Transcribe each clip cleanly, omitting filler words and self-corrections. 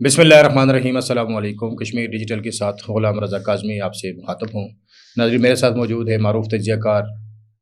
بسم اللہ الرحمن الرحیم۔ السلام علیکم۔ کشمیر ڈیجیٹل کے ساتھ غلام رضا کاظمی آپ سے مخاطب ہوں۔ ناظرین، میرے ساتھ موجود ہے معروف تجزیہ کار،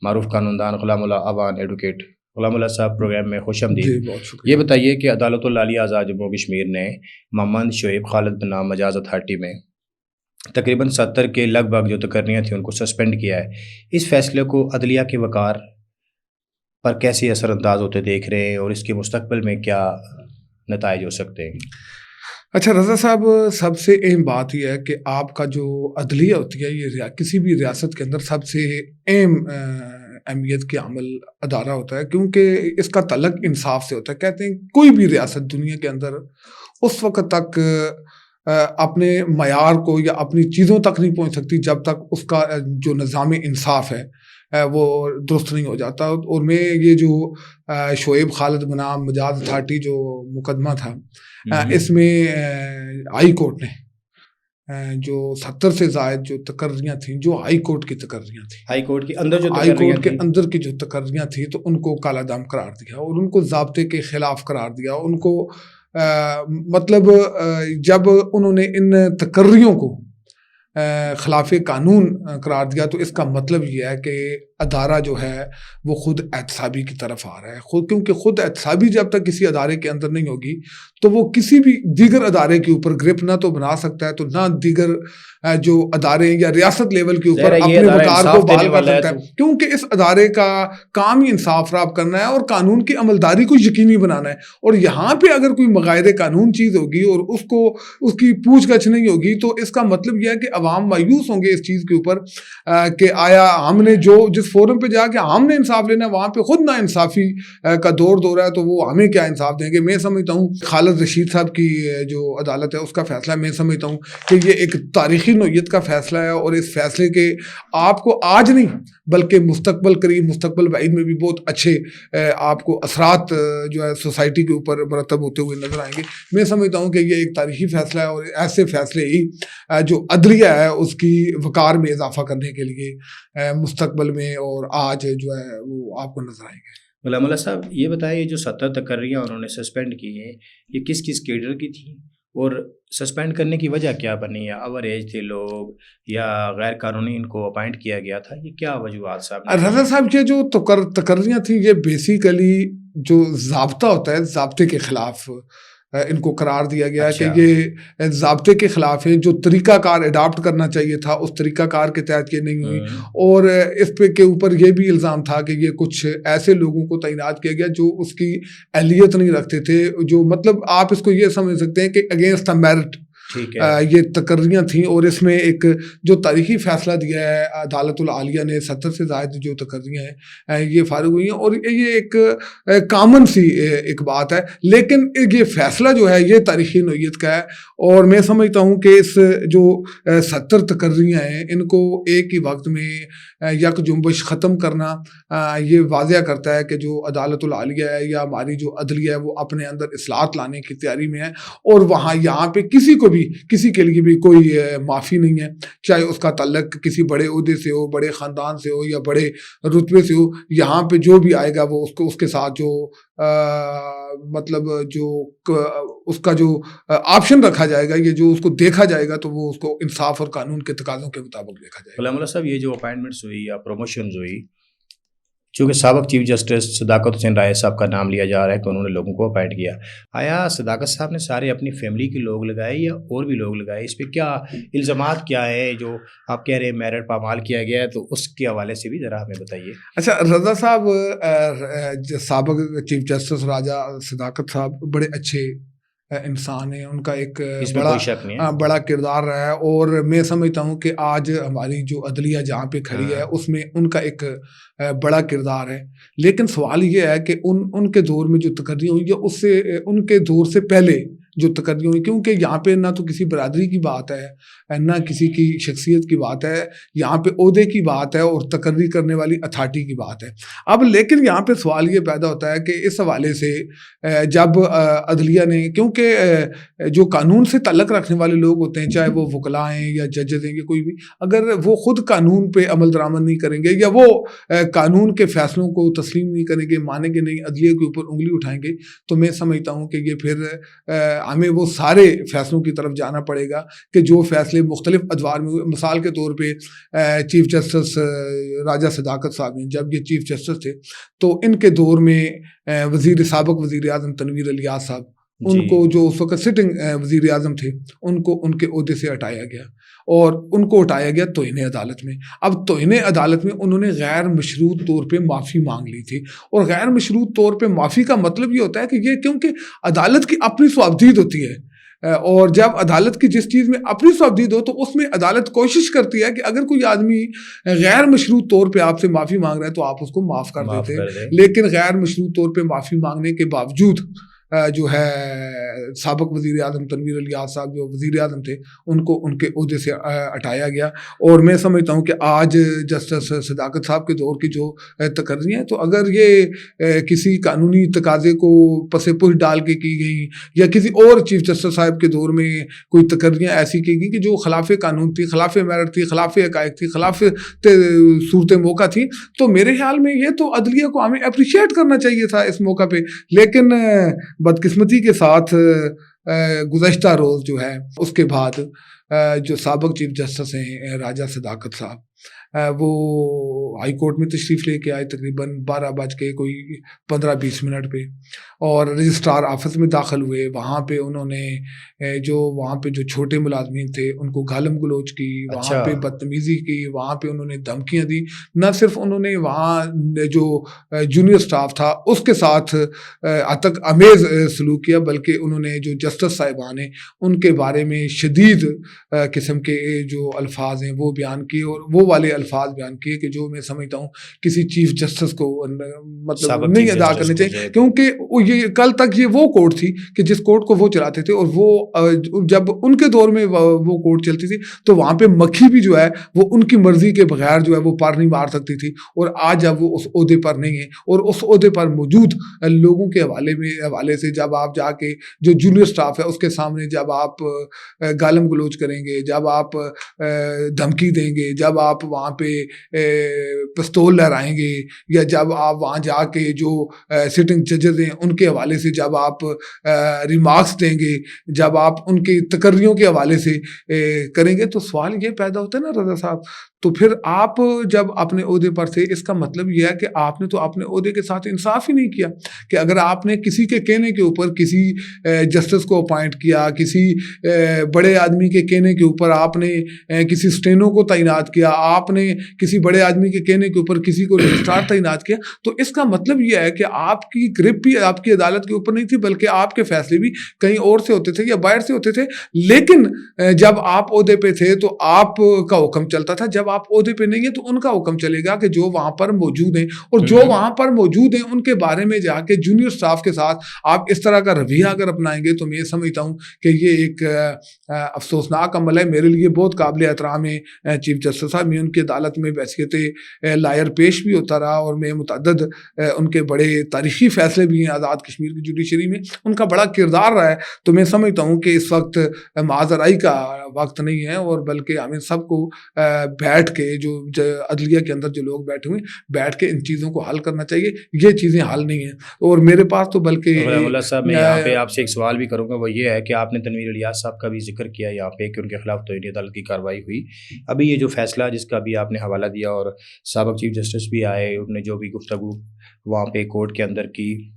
معروف قانون دان غلام اللہ اوان ایڈوکیٹ۔ غلام اللہ صاحب، پروگرام میں خوش آمدید۔ بہت شکریہ۔ یہ بتائیے کہ عدالت العالیہ آزاد جموں کشمیر نے محمد شعیب خالد بنام مجاز اتھارٹی میں تقریباً 70 کے لگ بھگ جو تقرریاں تھیں ان کو سسپینڈ کیا ہے۔ اس فیصلے کو عدلیہ کے وقار پر کیسے اثر انداز ہوتے دیکھ رہے ہیں اور اس کے مستقبل میں کیا نتائج ہو سکتے ہیں؟ اچھا رضا صاحب، سب سے اہم بات یہ ہے کہ آپ کا جو عدلیہ ہوتی ہے یہ کسی بھی ریاست کے اندر سب سے اہم اہمیت کے عمل ادارہ ہوتا ہے، کیونکہ اس کا تعلق انصاف سے ہوتا ہے۔ کہتے ہیں کوئی بھی ریاست دنیا کے اندر اس وقت تک اپنے معیار کو یا اپنی چیزوں تک نہیں پہنچ سکتی جب تک اس کا جو نظام انصاف ہے وہ درست نہیں ہو جاتا۔ اور میں یہ جو شعیب خالد بنام مجاز اتھارٹی جو مقدمہ تھا، اس میں ہائی کورٹ نے جو 70 سے زائد جو تقرریاں تھیں، جو ہائی کورٹ کی تقرریاں تھیں، ہائی کورٹ کے اندر جو تقرریاں تھیں، تو ان کو کالا دام قرار دیا اور ان کو ضابطے کے خلاف قرار دیا۔ ان کو مطلب جب انہوں نے ان تقرریوں کو خلاف قانون قرار دیا تو اس کا مطلب یہ ہے کہ ادارہ جو ہے وہ خود احتسابی کی طرف آ رہا ہے، کیونکہ خود احتسابی جب تک کسی ادارے کے اندر نہیں ہوگی تو وہ کسی بھی دیگر ادارے کے اوپر گرپ نہ تو بنا سکتا ہے، تو نہ دیگر جو ادارے یا ریاست لیول کے اوپر اپنے وقار کو بحال کر سکتا ہے، کیونکہ اس ادارے کا کام ہی انصاف فراہم کرنا ہے اور قانون کی عملداری کو یقینی بنانا ہے۔ اور یہاں پہ اگر کوئی مغائر قانون چیز ہوگی اور اس کی پوچھ گچھ نہیں ہوگی تو اس کا مطلب یہ ہے کہ عوام مایوس ہوں گے اس چیز کے اوپر کہ آیا ہم نے جس فورم پہ جا کے ہم نے انصاف لینا ہے وہاں پہ خود نا انصافی کا دور رہا ہے، تو وہ ہمیں کیا انصاف دیں گے۔ میں سمجھتا ہوں خالد رشید صاحب کی جو عدالت ہے اس کا فیصلہ، میں سمجھتا ہوں کہ یہ ایک تاریخی نوعیت کا فیصلہ ہے، اور اس فیصلے کے آپ کو آج نہیں بلکہ مستقبل قریب مستقبل بعید میں بھی بہت اچھے آپ کو اثرات جو ہے سوسائٹی کے اوپر مرتب ہوتے ہوئے نظر آئیں گے۔ میں سمجھتا ہوں کہ یہ ایک تاریخی فیصلہ ہے، اور ایسے فیصلے ہی جو عدلیہ ہے اس کی وقار میں اضافہ کرنے کے لیے مستقبل میں اور آج جو ہے وہ آپ کو نظر آئیں گے۔ غلام اللہ صاحب، یہ بتائیے جو 70 تقرریاں انہوں نے سسپینڈ کی ہیں یہ کس کس کیڈر کی تھیں اور سسپینڈ کرنے کی وجہ کیا بنی؟ یا اوور ایج تھے لوگ یا غیر قانونی ان کو اپائنٹ کیا گیا تھا؟ یہ کیا وجوہات صاحب؟ رضا صاحب، یہ جو تقرریاں تھیں یہ بیسیکلی جو ضابطہ ہوتا ہے، ضابطے کے خلاف ان کو قرار دیا گیا کہ یہ ضابطے کے خلاف ہے۔ جو طریقہ کار اڈاپٹ کرنا چاہیے تھا اس طریقہ کار کے تحت یہ نہیں ہوئی، اور اس پہ کے اوپر یہ بھی الزام تھا کہ یہ کچھ ایسے لوگوں کو تعینات کیا گیا جو اس کی اہلیت نہیں رکھتے تھے، جو مطلب آپ اس کو یہ سمجھ سکتے ہیں کہ اگینسٹ دا میرٹ یہ تقرریاں تھیں۔ اور اس میں ایک جو تاریخی فیصلہ دیا ہے عدالت العالیہ نے، 70 سے زائد جو تقرریاں ہیں یہ فارغ ہوئی ہیں، اور یہ ایک کامن سی ایک بات ہے، لیکن یہ فیصلہ جو ہے یہ تاریخی نوعیت کا ہے۔ اور میں سمجھتا ہوں کہ اس جو 70 تقرریاں ہیں ان کو ایک ہی وقت میں یک جنبش ختم کرنا یہ واضح کرتا ہے کہ جو عدالت العالیہ ہے یا ہماری جو عدلیہ ہے وہ اپنے اندر اصلاحات لانے کی تیاری میں ہے، اور وہاں یہاں پہ کسی کے لیے بھی کوئی معافی نہیں ہے، چاہے اس کا تعلق کسی بڑے عہدے سے ہو، بڑے خاندان سے ہو یا بڑے رتبے سے ہو۔ یہاں پہ جو بھی آئے گا وہ اس کے ساتھ جو مطلب جو اس کا جو آپشن رکھا جائے گا، یہ جو اس کو دیکھا جائے گا تو وہ اس کو انصاف اور قانون کے تقاضوں کے مطابق دیکھا جائے گا۔ غلام اللہ صاحب، یہ جو اپائنٹمنٹس ہوئی یا پروموشنز ہوئی، چونکہ سابق چیف جسٹس صداقت حسین رائے صاحب کا نام لیا جا رہا ہے کہ انہوں نے لوگوں کو اپائنٹ کیا، آیا صداقت صاحب نے سارے اپنی فیملی کے لوگ لگائے یا اور بھی لوگ لگائے؟ اس پہ کیا الزامات کیا ہے جو آپ کہہ رہے ہیں میرٹ پامال کیا گیا ہے، تو اس کے حوالے سے بھی ذرا ہمیں بتائیے۔ اچھا رضا صاحب، سابق چیف جسٹس راجہ صداقت صاحب بڑے اچھے انسان ہیں، ان کا ایک بڑا کردار رہا ہے، اور میں سمجھتا ہوں کہ آج ہماری جو عدلیہ جہاں پہ کھڑی ہے اس میں ان کا ایک بڑا کردار ہے۔ لیکن سوال یہ ہے کہ ان کے دور میں جو تقرریاں ہوئی ہے اس سے ان کے دور سے پہلے جو تقرریاں ہوئی، کیونکہ یہاں پہ نہ تو کسی برادری کی بات ہے نہ کسی کی شخصیت کی بات ہے، یہاں پہ عہدے کی بات ہے اور تقرری کرنے والی اتھارٹی کی بات ہے۔ اب لیکن یہاں پہ سوال یہ پیدا ہوتا ہے کہ اس حوالے سے جب عدلیہ نے، کیونکہ جو قانون سے تعلق رکھنے والے لوگ ہوتے ہیں، چاہے وہ وکلاء ہیں یا ججز ہیں یا کوئی بھی، اگر وہ خود قانون پہ عمل درآمد نہیں کریں گے یا وہ قانون کے فیصلوں کو تسلیم نہیں کریں گے، مانیں گے نہیں، عدلیہ کے اوپر انگلی اٹھائیں گے، تو میں سمجھتا ہوں کہ یہ پھر ہمیں وہ سارے فیصلوں کی طرف جانا پڑے گا کہ جو فیصلے مختلف ادوار میں ہوئے. مثال کے طور پہ چیف جسٹس راجہ صداقت صاحب ہیں، جب یہ چیف جسٹس تھے تو ان کے دور میں سابق وزیر اعظم تنویر الیاس صاحب، ان کو جو اس وقت سٹنگ وزیر اعظم تھے، ان کو ان کے عہدے سے ہٹایا گیا، اور ان کو ہٹایا گیا توہین عدالت میں. اب توہین عدالت میں انہوں نے غیر مشروط طور پہ معافی مانگ لی تھی، اور غیر مشروط طور پہ معافی کا مطلب یہ ہوتا ہے کہ یہ کیونکہ عدالت کی اپنی سوابدید ہوتی ہے، اور جب عدالت کی جس چیز میں اپنی سوابدید ہو تو اس میں عدالت کوشش کرتی ہے کہ اگر کوئی آدمی غیر مشروط طور پہ آپ سے معافی مانگ رہا ہے تو آپ اس کو معاف کر دیتے ہیں. لیکن غیر مشروط طور پہ معافی مانگنے کے باوجود جو ہے سابق وزیر اعظم تنویر الیاس صاحب جو وزیر اعظم تھے ان کو ان کے عہدے سے ہٹایا گیا. اور میں سمجھتا ہوں کہ آج جسٹس صداقت صاحب کے دور کی جو تقرریاں ہیں تو اگر یہ کسی قانونی تقاضے کو پس پش ڈال کے کی گئی یا کسی اور چیف جسٹس صاحب کے دور میں کوئی تقرریاں ایسی کی گئی کہ جو خلاف قانون تھی، خلاف میرٹ تھی، خلاف حقائق تھی، خلاف صورت موقع تھی، تو میرے خیال میں یہ تو عدلیہ کو ہمیں اپریشیٹ کرنا چاہیے تھا اس موقع پہ. لیکن بدقسمتی کے ساتھ گزشتہ روز جو ہے اس کے بعد جو سابق چیف جسٹس ہیں راجہ صداقت صاحب، وہ ہائی کورٹ میں تشریف لے کے آئے تقریباً 12:15-20 پہ، اور رجسٹرار آفس میں داخل ہوئے. وہاں پہ انہوں نے وہاں پہ جو چھوٹے ملازمین تھے ان کو گالم گلوچ کی، وہاں پہ بدتمیزی کی، وہاں پہ انہوں نے دھمکیاں دی. نہ صرف انہوں نے وہاں جو جونیئر سٹاف تھا اس کے ساتھ اتک امیز سلوک کیا، بلکہ انہوں نے جو جسٹس صاحبان ہیں ان کے بارے میں شدید قسم کے جو الفاظ ہیں وہ بیان کیے، اور وہ والے الفاظ بیان کیے کہ جو میں سمجھتا ہوں کسی چیف جسٹس کو مطلب نہیں ادا کرنے چاہیے. کیونکہ یہ کل تک یہ وہ کورٹ تھی کہ جس کورٹ کو وہ چلاتے تھے، اور وہ جب ان کے دور میں وہ کورٹ چلتی تھی تو وہاں پہ مکھی بھی جو ہے وہ ان کی مرضی کے بغیر جو ہے وہ پر نہیں مار سکتی تھی. اور آج جب وہ اس عہدے پر نہیں ہے اور اس عہدے پر موجود لوگوں کے حوالے سے جب آپ جا کے جو جونیئر سٹاف ہے اس کے سامنے جب آپ گالم گلوچ کریں گے، جب آپ دھمکی دیں گے، جب آپ وہاں پہ پستول لہرائیں گے، یا جب آپ وہاں جا کے جو سٹنگ ججز ہیں ان کے حوالے سے جب آپ ریمارکس دیں گے، جب آپ ان کی تقرریوں کے حوالے سے کریں گے، تو سوال یہ پیدا ہوتا ہے نا رضا صاحب، تو پھر آپ جب اپنے عہدے پر تھے اس کا مطلب یہ ہے کہ آپ نے تو اپنے عہدے کے ساتھ انصاف ہی نہیں کیا. کہ اگر آپ نے کسی کے کہنے کے اوپر کسی جسٹس کو اپوائنٹ کیا، کسی بڑے آدمی کے کہنے کے اوپر آپ نے کسی اسٹینو کو تعینات کیا، آپ نے کسی بڑے آدمی کے کہنے کے اوپر کسی کو رجسٹرار تعینات کیا، تو اس کا مطلب یہ ہے کہ آپ کی گرپ بھی آپ کی عدالت کے اوپر نہیں تھی، بلکہ آپ کے فیصلے بھی کہیں اور سے ہوتے تھے یا باہر سے ہوتے تھے. لیکن جب آپ عہدے پہ تھے تو آپ کا حکم چلتا تھا، جب آپ عہدے پہ نہیں ہیں تو ان کا حکم چلے گا کہ جو وہاں پر موجود ہیں، اور جو وہاں پر موجود ہیں ان کے بارے میں جا کے جونیئر سٹاف کے ساتھ آپ اس طرح کا رویہ اگر اپنائیں گے تو میں سمجھتا ہوں کہ یہ ایک افسوسناک عمل ہے. میرے لیے بہت قابل احترام ہے چیف جسٹس صاحب، میں ان کی عدالت میں بحیثیت لائر پیش بھی ہوتا رہا، اور میں متعدد ان کے بڑے تاریخی فیصلے بھی ہیں آزاد کشمیر کی جوڈیشری میں، ان کا بڑا کردار رہا ہے. تو میں سمجھتا ہوں کہ اس وقت معذرائی کا وقت نہیں ہے، اور بلکہ ہمیں سب کو بیٹھ کے جو عدلیہ کے اندر جو لوگ بیٹھے ہوئے بیٹھ کے ان چیزوں کو حل کرنا چاہیے. یہ چیزیں حل نہیں ہیں، اور میرے پاس تو بلکہ مولا صاحب میں یہاں پہ آپ سے ایک سوال بھی کروں گا، وہ یہ ہے کہ آپ نے تنویر الیاس صاحب کا بھی ذکر کیا یہاں پہ کہ ان کے خلاف توہین عدالت کی کارروائی ہوئی. ابھی یہ جو فیصلہ جس کا بھی آپ نے حوالہ دیا، اور سابق چیف جسٹس بھی آئے، انہوں نے جو بھی گفتگو وہاں پہ کورٹ کے اندر کی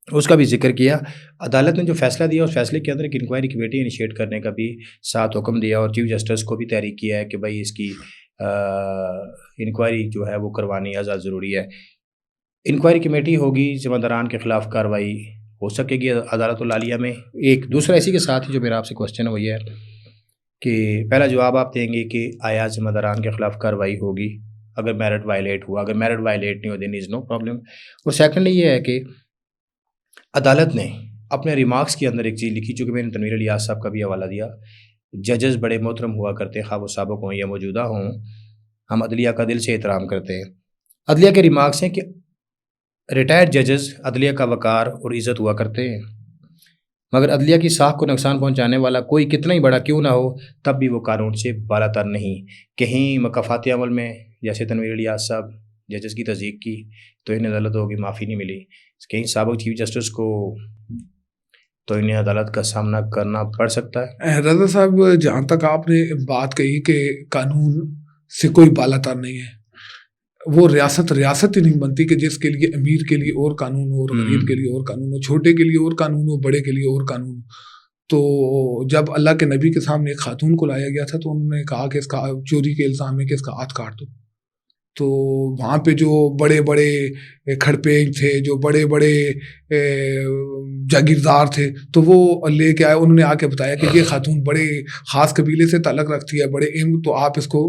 اس کا بھی ذکر کیا. عدالت نے جو فیصلہ دیا اس فیصلے کے اندر ایک انکوائری کمیٹی انیشیٹ کرنے کا بھی ساتھ حکم دیا، اور چیف جسٹس کو بھی تحریک کیا ہے کہ بھائی اس کی انکوائری جو ہے وہ کروانی ازا ضروری ہے. انکوائری کمیٹی ہوگی، ذمہ داران کے خلاف کارروائی ہو سکے گی عدالت العالیہ میں. ایک دوسرا اسی کے ساتھ ہی جو میرا آپ سے کوشچن ہے وہ یہ ہے کہ پہلا جواب آپ دیں گے کہ آیا ذمہ داران کے خلاف کارروائی ہوگی اگر میرٹ وائلیٹ ہوا، اگر میرٹ وائلیٹ نہیں ہو دین از نو پرابلم. اور سیکنڈلی یہ ہے کہ عدالت نے اپنے ریمارکس کے اندر ایک چیز لکھی، چونکہ میں نے تنویر الیاس صاحب کا بھی حوالہ دیا، ججز بڑے محترم ہوا کرتے ہیں، خواہ وہ سابق ہوں یا موجودہ ہوں، ہم عدلیہ کا دل سے احترام کرتے ہیں. عدلیہ کے ریمارکس ہیں کہ ریٹائرڈ ججز عدلیہ کا وقار اور عزت ہوا کرتے ہیں، مگر عدلیہ کی ساکھ کو نقصان پہنچانے والا کوئی کتنا ہی بڑا کیوں نہ ہو تب بھی وہ قانون سے بالا تر نہیں. کہیں مکافاتی عمل میں جیسے تنویر الیاس صاحب ججز کی تصدیق کی تو انہیں عدالت ہوگی معافی نہیں ملی، کہیں سابق چیف جسٹس کو توہین عدالت کا سامنا کرنا پڑ سکتا ہے؟ رضا صاحب جہاں تک آپ نے بات کہی کہ قانون سے کوئی بالا تر نہیں ہے، وہ ریاست ہی نہیں بنتی کہ جس کے لیے امیر کے لیے اور قانون ہو اور غریب کے لیے اور قانون ہو، چھوٹے کے لیے اور قانون ہو، بڑے کے لیے اور قانون ہو۔ تو جب اللہ کے نبی کے سامنے ایک خاتون کو لایا گیا تھا تو انہوں نے کہا کہ اس کا چوری کے الزام ہے کہ اس کا ہاتھ کاٹ دو، تو وہاں پہ جو بڑے بڑے کھڑپیج تھے، جو بڑے بڑے جاگیردار تھے، تو وہ لے کے آئے، انہوں نے آ کے بتایا کہ یہ خاتون بڑے خاص قبیلے سے تعلق رکھتی ہے، بڑے ایم، تو آپ اس کو،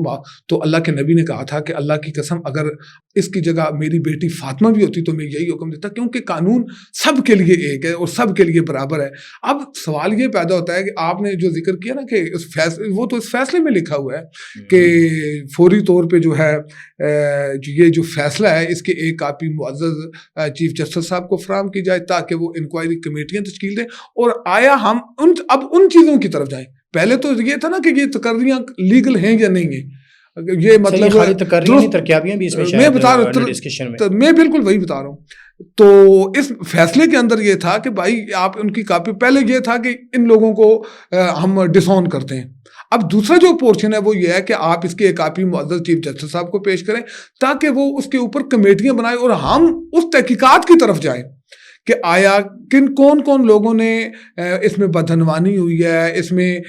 تو اللہ کے نبی نے کہا تھا کہ اللہ کی قسم اگر اس کی جگہ میری بیٹی فاطمہ بھی ہوتی تو میں یہی حکم دیتا، کیونکہ قانون سب کے لیے ایک ہے اور سب کے لیے برابر ہے۔ اب سوال یہ پیدا ہوتا ہے کہ آپ نے جو ذکر کیا نا کہ وہ تو اس فیصلے میں لکھا ہوا ہے کہ فوری طور پہ جو ہے یہ جو فیصلہ ہے اس کی ایک کاپی معزز چیف جسٹس صاحب کو فراہم کی جائے تاکہ وہ انکوائری کمیٹیاں تشکیل دیں، اور آیا ہم اب ان چیزوں کی طرف جائیں۔ پہلے تو یہ تھا نا کہ یہ تقرریاں لیگل ہیں یا نہیں ہیں، یہ مطلب میں بتا رہا ہوں، میں بالکل وہی بتا رہا ہوں۔ تو اس فیصلے کے اندر یہ تھا کہ بھائی آپ ان کی کاپی، پہلے یہ تھا کہ ان لوگوں کو ہم ڈس آن کرتے ہیں، اب دوسرا جو پورشن ہے وہ یہ ہے کہ آپ اس کی ایک کاپی معزز چیف جسٹس صاحب کو پیش کریں تاکہ وہ اس کے اوپر کمیٹیاں بنائیں اور ہم اس تحقیقات کی طرف جائیں کہ آیا کون لوگوں نے اس میں بدعنوانی ہوئی ہے، اس میں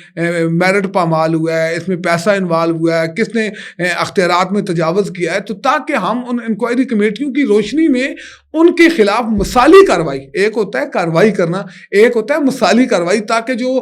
میرٹ پامال ہوا ہے، اس میں پیسہ انوالو ہوا ہے، کس نے اختیارات میں تجاوز کیا ہے، تو تاکہ ہم ان انکوائری کمیٹیوں کی روشنی میں ان کے خلاف مثالی کارروائی، ایک ہوتا ہے کارروائی کرنا، ایک ہوتا ہے مثالی کارروائی، تاکہ جو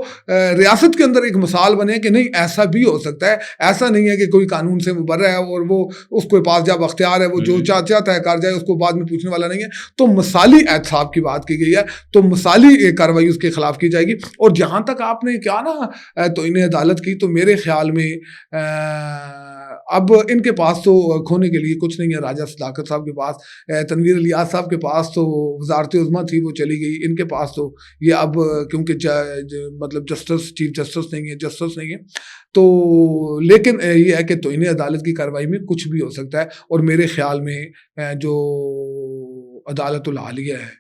ریاست کے اندر ایک مثال بنے کہ نہیں ایسا بھی ہو سکتا ہے، ایسا نہیں ہے کہ کوئی قانون سے مبرہ ہے اور وہ اس کو پاس جب اختیار ہے وہ جو چاہتا ہے کر جائے، اس کو بعد میں پوچھنے والا نہیں ہے۔ تو مثالی احتساب کی بات کی گئی ہے، تو مثالی کارروائی اس کے خلاف کی جائے گی۔ اور جہاں تک آپ نے کیا نا توہین عدالت کی، تو میرے خیال میں اب ان کے پاس تو کھونے کے لیے کچھ نہیں ہے۔ راجہ صداقت صاحب کے پاس، تنویر الیاس صاحب کے پاس تو وزارت عظمیٰ تھی وہ چلی گئی، ان کے پاس تو یہ اب کیونکہ مطلب جسٹس چیف جسٹس نہیں ہے، جسٹس نہیں ہے، تو لیکن یہ ہے کہ توہین عدالت کی کارروائی میں کچھ بھی ہو سکتا ہے۔ اور میرے خیال میں جو عدالت العالیہ ہے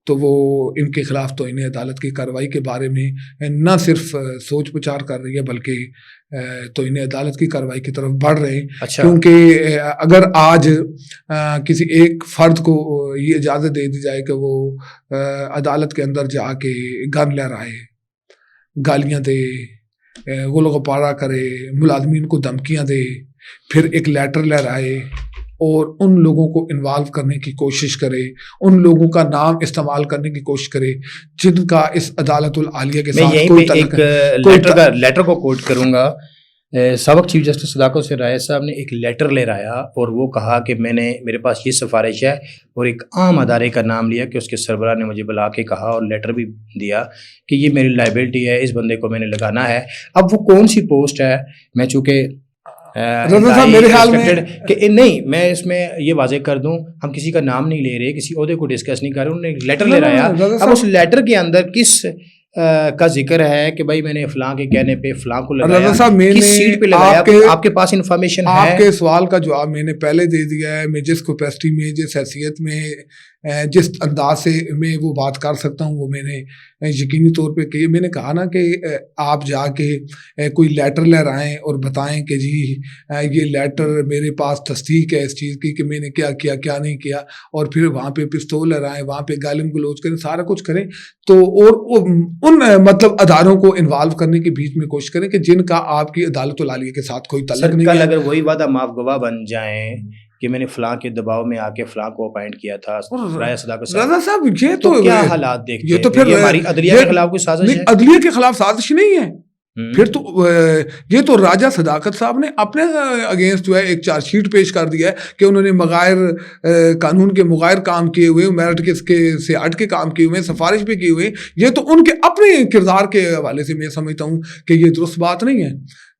تو وہ ان کے خلاف توہین عدالت کی کارروائی کے بارے میں نہ صرف سوچ بچار کر رہی ہے بلکہ توہین عدالت کی کارروائی کی طرف بڑھ رہے ہیں۔ کیونکہ اگر آج کسی ایک فرد کو یہ اجازت دے دی جائے کہ وہ عدالت کے اندر جا کے گن لہرائے، گالیاں دے، غل غپارہ کرے، ملازمین کو دھمکیاں دے، پھر ایک لیٹر لہرائے اور ان لوگوں کو انوالو کرنے کی کوشش کرے، ان لوگوں کا نام استعمال کرنے کی کوشش کرے جن کا اس عدالت العالیہ کے ساتھ کوئی تعلق ہے۔ لیٹر کو کوٹ کروں گا، سابق چیف جسٹس صداقت حسین رائے صاحب نے ایک لیٹر لے رایا اور وہ کہا کہ میرے پاس یہ سفارش ہے، اور ایک عام ادارے کا نام لیا کہ اس کے سربراہ نے مجھے بلا کے کہا اور لیٹر بھی دیا کہ یہ میری لائبلٹی ہے، اس بندے کو میں نے لگانا ہے۔ اب وہ کون سی پوسٹ ہے، میں چونکہ میرے خیال میں کہ نہیں، میں اس میں یہ واضح کر دوں، ہم کسی کا نام نہیں لے رہے، کسی عہدے کو ڈسکس نہیں کر رہے، انہوں نے ایک لیٹر لے رہا ہے۔ اب اس لیٹر کے اندر کس کا ذکر ہے کہ بھائی میں نے فلاں کے کہنے پہ فلاں کو لگایا، کس سیٹ پہ لگایا، آپ کے پاس انفارمیشن ہے؟ آپ کے سوال کا جواب میں نے پہلے دے دیا ہے۔ میں جس کیپیسٹی میں، جس حیثیت میں، جس انداز سے میں وہ بات کر سکتا ہوں وہ میں نے یقینی طور پہ کہ میں نے کہا نا کہ آپ جا کے کوئی لیٹر لہرائیں اور بتائیں کہ جی یہ لیٹر میرے پاس تصدیق ہے اس چیز کی کہ میں نے کیا کیا کیا نہیں کیا، اور پھر وہاں پہ پستول لہرائیں، وہاں پہ گالم گلوچ کریں، سارا کچھ کریں، تو اور ان مطلب اداروں کو انوالو کرنے کے بیچ میں کوشش کریں کہ جن کا آپ کی عدالت العالیہ کے ساتھ کوئی تعلق نہیں ہے۔ اگر وہی وعدہ معاف گواہ بن جائیں کہ میں نے فلاں کے دباؤ میں آ کے فلاں کو اپائنٹ کیا تھا، رضا صاحب یہ تو کیا حالات دیکھتے ہیں؟ یہ تو پھر ہماری عدلیہ کے خلاف کوئی سازش ہے؟ عدلیہ کے خلاف سازش نہیں ہے، پھر تو یہ تو راجہ صداقت صاحب نے اپنے اگینسٹ جو ہے ایک چارج شیٹ پیش کر دیا ہے کہ انہوں نے مغائر قانون کے مغائر کام کیے ہوئے، میرٹ کے سے ہٹ کے کام کیے ہوئے، سفارش بھی کی ہوئے۔ یہ تو ان کے اپنے کردار کے حوالے سے میں سمجھتا ہوں کہ یہ درست بات نہیں ہے۔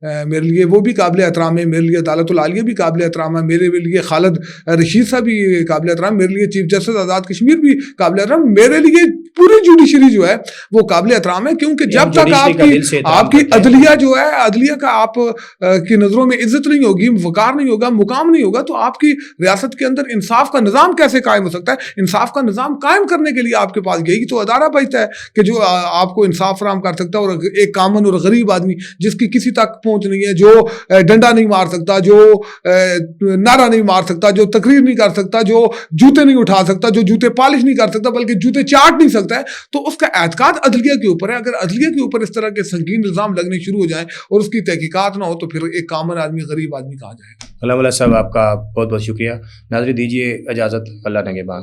میرے لیے وہ بھی قابل احترام ہے, میرے لیے عدالت العالیہ بھی قابل احترام ہے, میرے لیے خالد رشید صاحب بھی قابل احترام, میرے لیے چیف جسٹس آزاد کشمیر بھی قابل احترام, میرے لیے پوری جوڈیشری جو ہے وہ قابل احترام ہے, کیونکہ جب تک آپ کی عدلیہ جو ہے, عدلیہ کا آپ کی نظروں میں عزت نہیں ہوگی, وقار نہیں ہوگا, مقام نہیں ہوگا, تو آپ کی ریاست کے اندر انصاف کا نظام کیسے قائم ہو سکتا ہے؟ انصاف کا نظام قائم کرنے کے لیے آپ کے پاس یہی تو ادارہ بچتا ہے کہ جو آپ کو انصاف فراہم کر سکتا ہے, اور ایک کامن اور غریب آدمی جس کی کسی تک پہنچ نہیں ہے, جو ڈنڈا نہیں مار سکتا, جو نعرہ نہیں مار سکتا, جو تقریر نہیں کر سکتا, جو جوتے نہیں اٹھا سکتا, جو جوتے پالش نہیں کر سکتا بلکہ جوتے چاٹ نہیں سکتا ہے, تو اس کا اعتقاد عدلیہ کے اوپر ہے. اگر عدلیہ کے اوپر اس طرح کے سنگین الزام لگنے شروع ہو جائیں اور اس کی تحقیقات نہ ہو, تو پھر ایک کامن آدمی, غریب آدمی کہاں جائے گا. علامہ صاحب آپ کا بہت بہت شکریہ. ناظرین دیجیے اجازت, اللہ نگہبان.